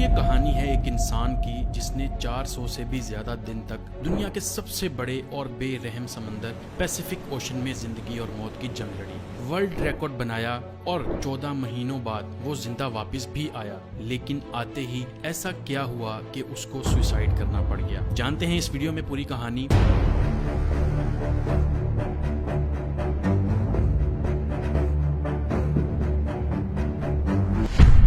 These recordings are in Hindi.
ये कहानी है एक इंसान की जिसने 400 से भी ज्यादा दिन तक दुनिया के सबसे बड़े और बेरहम समंदर पैसिफिक ओशन में जिंदगी और मौत की जंग लड़ी, वर्ल्ड रिकॉर्ड बनाया और 14 महीनों बाद वो जिंदा वापस भी आया। लेकिन आते ही ऐसा क्या हुआ कि उसको सुसाइड करना पड़ गया। जानते हैं इस वीडियो में पूरी कहानी।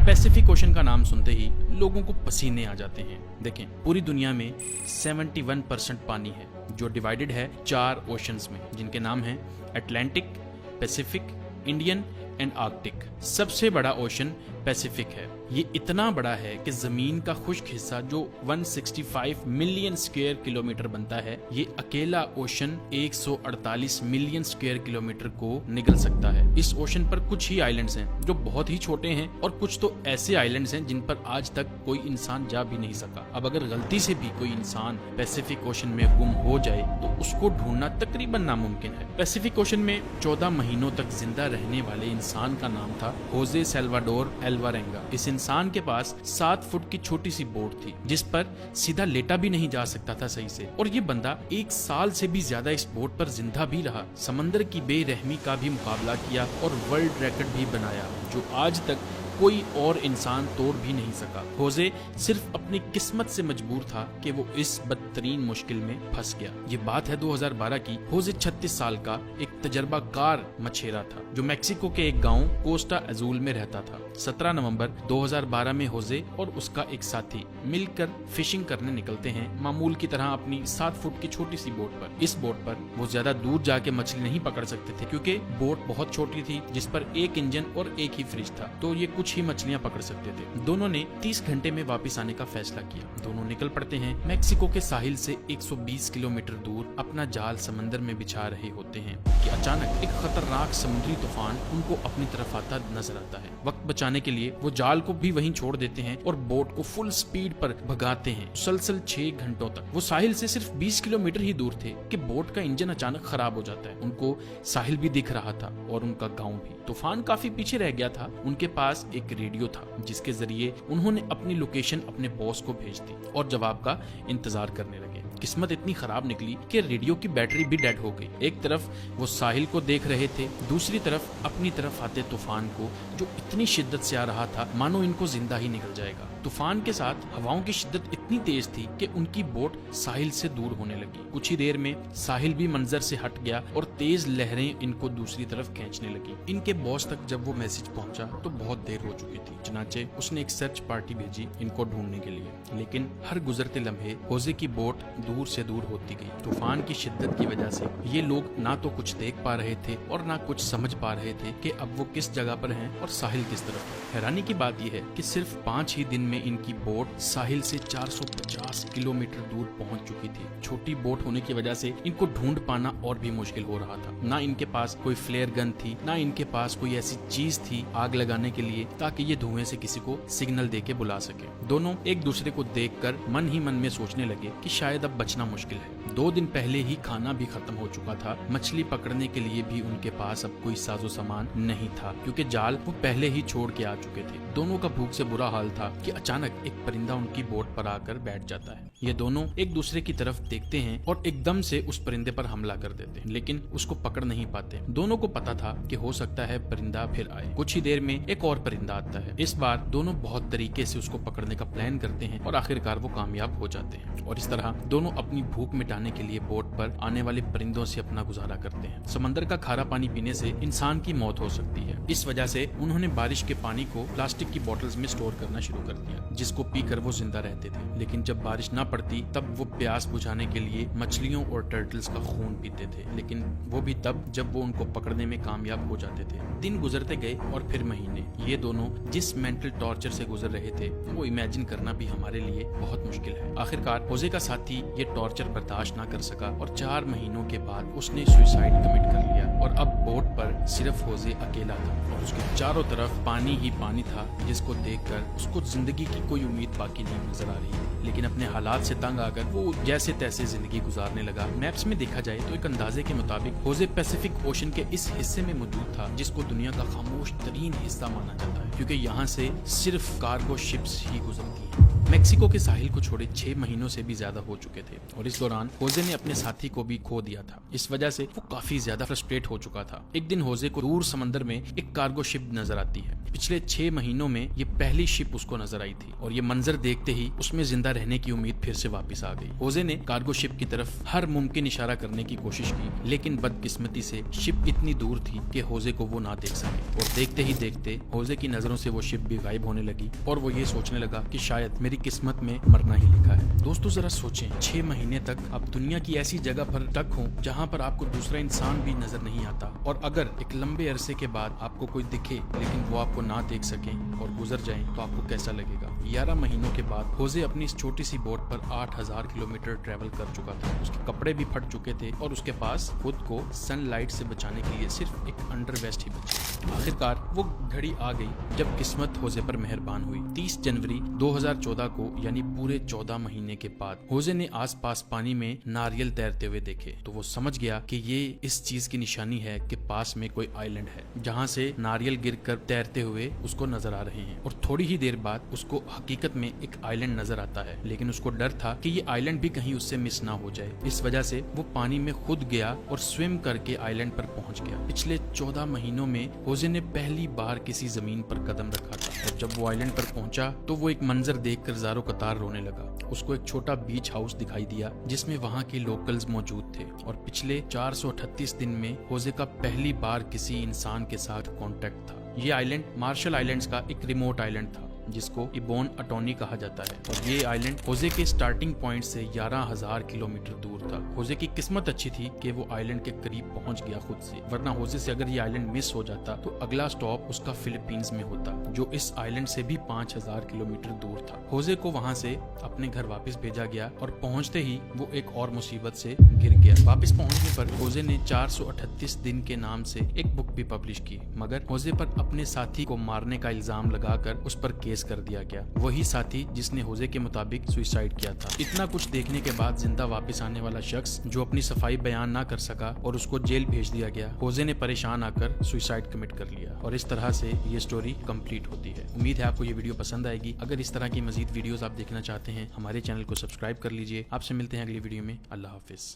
पैसिफिक ओशन का नाम सुनते ही लोगों को पसीने आ जाते हैं। देखें, पूरी दुनिया में 71% पानी है जो डिवाइडेड है 4 ओशंस में, जिनके नाम हैं Atlantic, Pacific, Indian and Arctic. सबसे बड़ा ओशन पैसिफिक है। ये इतना बड़ा है कि जमीन का खुश्क हिस्सा जो 165 मिलियन स्क्वायर किलोमीटर बनता है, ये अकेला ओशन 148 मिलियन स्क्वायर किलोमीटर को निगल सकता है। इस ओशन पर कुछ ही आइलैंड्स हैं जो बहुत ही छोटे हैं और कुछ तो ऐसे आइलैंड्स हैं जिन पर आज तक कोई इंसान जा भी नहीं सका। अब अगर गलती से भी कोई इंसान पैसिफिक ओशन में गुम हो जाए तो उसको ढूंढना तकरीबन नामुमकिन है। पैसिफिक ओशन में 14 महीनों तक जिंदा रहने वाले इंसान का नाम था होजे सल्वाडोर अल्वारेंगा। इस इंसान के पास 7 फुट की छोटी सी बोट थी जिस पर सीधा लेटा भी नहीं जा सकता था सही से, और ये बंदा 1 साल से भी ज्यादा इस बोट पर जिंदा भी रहा, समंदर की बेरहमी का भी मुकाबला किया और वर्ल्ड रिकॉर्ड भी बनाया जो आज तक कोई और इंसान तोड़ भी नहीं सका। होजे सिर्फ अपनी किस्मत से मजबूर था कि वो इस बदतरीन मुश्किल में फंस गया। ये बात है 2012 की। होजे 36 साल का एक तजर्बाकार मछेरा था जो मेक्सिको के एक गांव कोस्टा अजूल में रहता था। 17 नवंबर 2012 में होजे और उसका एक साथी मिलकर फिशिंग करने निकलते हैं, मामूल की तरह अपनी 7 फुट की छोटी सी बोट पर। इस बोट पर वो ज्यादा दूर जाके मछली नहीं पकड़ सकते थे क्योंकि बोट बहुत छोटी थी जिस पर एक इंजन और एक ही फ्रिज था, तो ये कुछ ही मछलियां पकड़ सकते थे। दोनों ने 30 घंटे में वापस आने का फैसला किया। दोनों निकल पड़ते हैं। मेक्सिको के साहिल से 120 किलोमीटर दूर अपना जाल समंदर में बिछा रहे होते हैं कि अचानक एक खतरनाक समुद्री तूफान उनको अपनी तरफ आता नजर आता है। वक्त बचाने के लिए वो जाल को भी वहीं छोड़ देते हैं और बोट को फुल स्पीड पर भगाते हैं। मुसलसल 6 घंटों तक वो साहिल से सिर्फ 20 किलोमीटर ही दूर थे कि बोट का इंजन अचानक खराब हो जाता है। उनको साहिल भी दिख रहा था और उनका गाँव भी। तूफान काफी पीछे रह गया था। उनके पास एक रेडियो था जिसके जरिए उन्होंने अपनी लोकेशन अपने बॉस को भेज दी और जवाब का इंतजार करने लगे। किस्मत इतनी खराब निकली कि रेडियो की बैटरी भी डेड हो गई। एक तरफ वो साहिल को देख रहे थे, दूसरी तरफ अपनी तरफ आते तूफान को जो इतनी शिद्दत से आ रहा था मानो इनको जिंदा ही निकल जाएगा। तूफान के साथ हवाओं की शिद्दत इतनी तेज थी कि उनकी बोट साहिल से दूर होने लगी। कुछ ही देर में साहिल भी मंजर से हट गया और तेज लहरें इनको दूसरी तरफ खींचने लगी। इनके बॉस तक जब वो मैसेज पहुंचा तो बहुत देर हो चुकी थी। चनाचे उसने एक सर्च पार्टी भेजी इनको ढूंढने के लिए, लेकिन हर गुजरते लम्हे होजे की बोट दूर से दूर होती गई। तूफान की शिद्दत की वजह से ये लोग ना तो कुछ देख पा रहे थे और ना कुछ समझ पा रहे थे कि अब वो किस जगह पर हैं और साहिल किस तरफ है। हैरानी की बात यह है कि सिर्फ 5 ही दिन में इनकी बोट साहिल से 450 किलोमीटर दूर पहुंच चुकी थी। छोटी बोट होने की वजह से इनको ढूंढ पाना और भी मुश्किल हो रहा था। ना इनके पास कोई फ्लेयर गन थी, ना इनके पास कोई ऐसी चीज थी आग लगाने के लिए ताकि ये धुएं से किसी को सिग्नल देके बुला सके। दोनों एक दूसरे को देखकर मन ही मन में सोचने लगे कि शायद अब बचना मुश्किल है। 2 दिन पहले ही खाना भी खत्म हो चुका था। मछली पकड़ने के लिए भी उनके पास अब कोई साजो सामान नहीं था क्योंकि जाल वो पहले ही छोड़ के आ चुके थे। दोनों का भूख से बुरा हाल था कि अचानक एक परिंदा उनकी बोट पर आकर बैठ जाता है। ये दोनों एक दूसरे की तरफ देखते हैं और एकदम से उस परिंदे पर हमला कर देते हैं, लेकिन उसको पकड़ नहीं पाते। दोनों को पता था कि हो सकता है परिंदा फिर आए। कुछ ही देर में एक और परिंदा आता है। इस बार दोनों बहुत तरीके से उसको पकड़ने का प्लान करते हैं और आखिरकार वो कामयाब हो जाते हैं। और इस तरह दोनों अपनी भूख मिटाने के लिए बोट पर आने वाले परिंदों से अपना गुजारा करते हैं। समंदर का खारा पानी पीने से इंसान की मौत हो सकती है। इस वजह से उन्होंने बारिश के पानी को प्लास्टिक की बोतल्स में स्टोर करना शुरू कर दिया जिसको पीकर वो जिंदा रहते थे। लेकिन जब बारिश न पड़ती तब वो प्यास बुझाने के लिए मछलियों और टर्टल्स का खून पीते थे, लेकिन वो भी तब जब वो उनको पकड़ने में कामयाब हो जाते थे। दिन गुजरते गए और फिर महीने। ये दोनों जिस मेंटल टॉर्चर से गुजर रहे थे वो इमेजिन करना भी हमारे लिए बहुत मुश्किल है। आखिरकार होजे का साथी ये टॉर्चर बर्दाश्त ना कर सका और 4 महीनों के बाद उसने सुसाइड कमिट कर लिया और अब बोट पर सिर्फ होजे अकेला था और उसके चारों तरफ पानी ही पानी था जिसको देखकर उसको जिंदगी की कोई उम्मीद बाकी नहीं नजर आ रही। लेकिन अपने हालात से तंग आकर वो जैसे तैसे जिंदगी गुजारने लगा। मैप्स में देखा जाए तो एक अंदाजे के मुताबिक होजे पैसिफिक ओशन के इस हिस्से में मौजूद था जिसको दुनिया का खामोश तरीन हिस्सा माना जाता है क्योंकि यहाँ से सिर्फ कार्गो शिप्स ही गुजरती हैं। मेक्सिको के साहिल को छोड़े 6 महीनों से भी ज्यादा हो चुके थे और इस दौरान होजे ने अपने साथी को भी खो दिया था। इस वजह से वो काफी ज्यादा फ्रस्ट्रेट हो चुका था। एक दिन होजे को दूर समंदर में एक कार्गो शिप नजर आती है। पिछले 6 महीनों में ये पहली शिप उसको नजर आई थी और ये मंजर देखते ही उसमें जिंदा रहने की उम्मीद फिर से वापस आ गई। होजे ने कार्गो शिप की तरफ हर मुमकिन इशारा करने की कोशिश की, लेकिन बदकिस्मती से शिप इतनी दूर थी कि होजे को वो ना देख सके और देखते ही देखते होजे की नजरों से वो शिप भी गायब होने लगी और वो ये सोचने लगा कि शायद मेरी किस्मत में मरना ही लिखा है। दोस्तों जरा सोचें, 6 महीने तक आप दुनिया की ऐसी जगह पर टक हो जहाँ पर आपको दूसरा इंसान भी नजर नहीं आता, और अगर एक लंबे अरसे के बाद आपको कोई दिखे लेकिन वो आपको ना देख सके और गुजर जाए तो आपको कैसा लगेगा। 11 महीनों के बाद होजे अपनी इस छोटी सी बोट पर 8000 किलोमीटर ट्रेवल कर चुका था। उसके कपड़े भी फट चुके थे और उसके पास खुद को सनलाइट से बचाने के लिए सिर्फ एक अंडरवेस्ट ही बची। आखिरकार वो घड़ी आ गई जब किस्मत होजे पर मेहरबान हुई। 30 जनवरी 2014 को, यानी पूरे 14 महीने के बाद, होजे ने आसपास पानी में नारियल तैरते हुए देखे तो वो समझ गया कि ये इस चीज की निशानी है कि पास में कोई आइलैंड है जहाँ से नारियल गिरकर तैरते हुए उसको नजर आ रहे हैं। और थोड़ी ही देर बाद उसको हकीकत में एक आइलैंड नजर आता है, लेकिन उसको डर था कि ये आइलैंड भी कहीं उससे मिस ना हो जाए। इस वजह से वो पानी में खुद गया और स्विम करके आइलैंड पर पहुंच गया। पिछले 14 महीनों में होजे ने पहली बार किसी जमीन पर कदम रखा था और जब वो आइलैंड पर पहुंचा तो वो एक मंजर देखकर ज़ारो कतार रोने लगा। उसको एक छोटा बीच हाउस दिखाई दिया जिसमें वहाँ के लोकल्स मौजूद थे और पिछले 438 दिन में होजे का पहली बार किसी इंसान के साथ कांटेक्ट था। ये आइलैंड मार्शल आइलैंड्स का एक रिमोट आइलैंड था जिसको इबोन अटोनी कहा जाता है और ये आइलैंड होजे के स्टार्टिंग पॉइंट से 11,000 किलोमीटर दूर था। होजे की किस्मत अच्छी थी कि वो आइलैंड के करीब पहुंच गया खुद से, वरना होजे से अगर ये आइलैंड मिस हो जाता तो अगला स्टॉप उसका फिलीपींस में होता, जो इस आइलैंड से भी 5,000 किलोमीटर दूर था। होजे को वहाँ से अपने घर वापस भेजा गया और पहुँचते ही वो एक और मुसीबत से गिर गया। वापस पहुँचने पर होजे ने 438 दिन के नाम से एक बुक भी पब्लिश की, मगर होजे पर अपने साथी को मारने का इल्जाम लगाकर उस पर केस कर दिया गया। वही साथी जिसने होजे के मुताबिक सुसाइड किया था। इतना कुछ देखने के बाद जिंदा वापस आने वाला शख्स जो अपनी सफाई बयान ना कर सका और उसको जेल भेज दिया गया, होजे ने परेशान आकर सुसाइड कमिट कर लिया और इस तरह से ये स्टोरी कंप्लीट होती है। उम्मीद है आपको ये वीडियो पसंद आएगी। अगर इस तरह की मजीद वीडियोस आप देखना चाहते हैं हमारे चैनल को सब्सक्राइब कर लीजिए। आपसे मिलते हैं अगली वीडियो में। अल्लाह हाफिज।